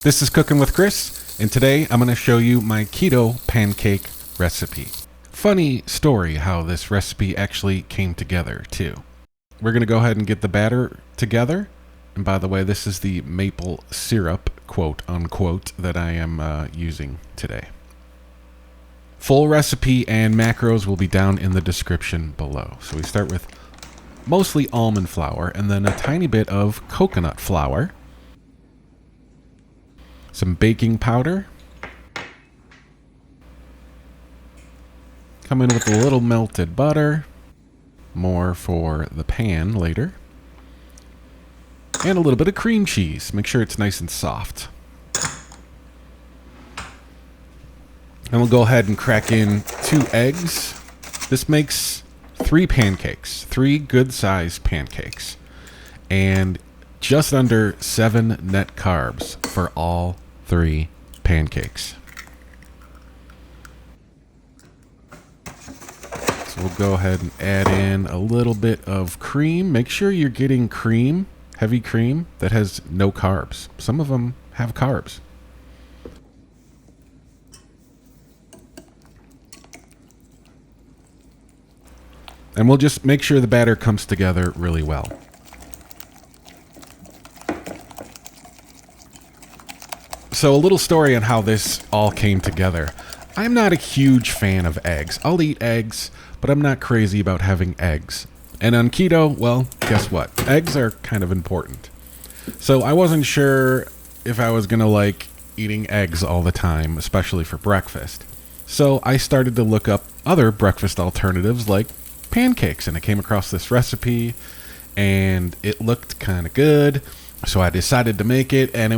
This is Cooking with Chris, and today I'm going to show you my keto pancake recipe. Funny story how this recipe actually came together too. We're going to go ahead and get the batter together. And by the way, this is the maple syrup, quote unquote, that I am using today. Full recipe and macros will be down in the description below. So we start with mostly almond flour and then a tiny bit of coconut flour. Some baking powder. Come in with a little melted butter. More for the pan later. And a little bit of cream cheese. Make sure it's nice and soft. And we'll go ahead and crack in 2 eggs. This makes 3 pancakes. 3 good-sized pancakes. And just under 7 net carbs for all 3 pancakes. So we'll go ahead and add in a little bit of cream. Make sure you're getting cream, heavy cream, that has no carbs. Some of them have carbs. And we'll just make sure the batter comes together really well. So a little story on how this all came together. I'm not a huge fan of eggs. I'll eat eggs, but I'm not crazy about having eggs. And on keto, well, guess what? Eggs are kind of important. So I wasn't sure if I was going to like eating eggs all the time, especially for breakfast. So I started to look up other breakfast alternatives like pancakes, and I came across this recipe and it looked kind of good. So I decided to make it, and it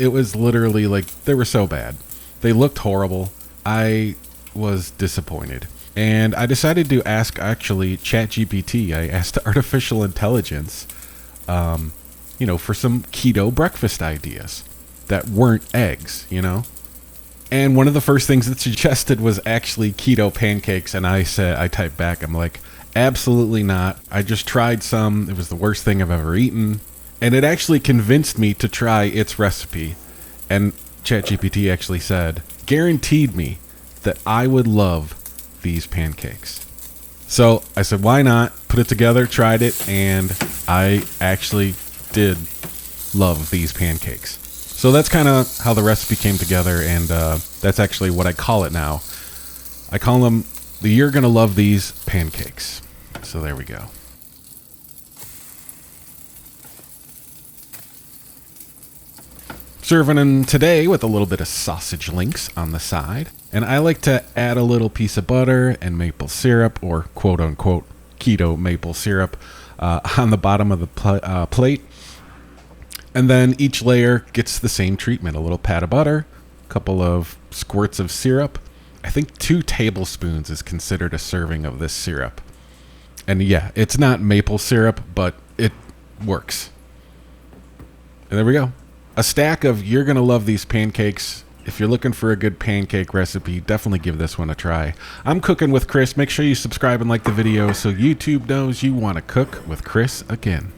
was literally like, they were so bad. They looked horrible. I was disappointed. And I decided to ask actually ChatGPT. I asked artificial intelligence, for some keto breakfast ideas that weren't eggs, And one of the first things it suggested was actually keto pancakes. And I typed back, I'm like, absolutely not. I just tried some. It was the worst thing I've ever eaten. And it actually convinced me to try its recipe. And ChatGPT actually guaranteed me that I would love these pancakes. So I said, why not? Put it together, tried it, and I actually did love these pancakes. So that's kind of how the recipe came together, and that's actually what I call it now. I call them the You're Gonna Love These pancakes. So there we go. Serving them today with a little bit of sausage links on the side. And I like to add a little piece of butter and maple syrup, or quote-unquote keto maple syrup, on the bottom of the plate. And then each layer gets the same treatment. A little pat of butter, a couple of squirts of syrup. I think 2 tablespoons is considered a serving of this syrup. And yeah, it's not maple syrup, but it works. And there we go. A stack of You're Gonna Love These pancakes. If you're looking for a good pancake recipe, definitely give this one a try. I'm Cooking with Chris. Make sure you subscribe and like the video so YouTube knows you want to cook with Chris again.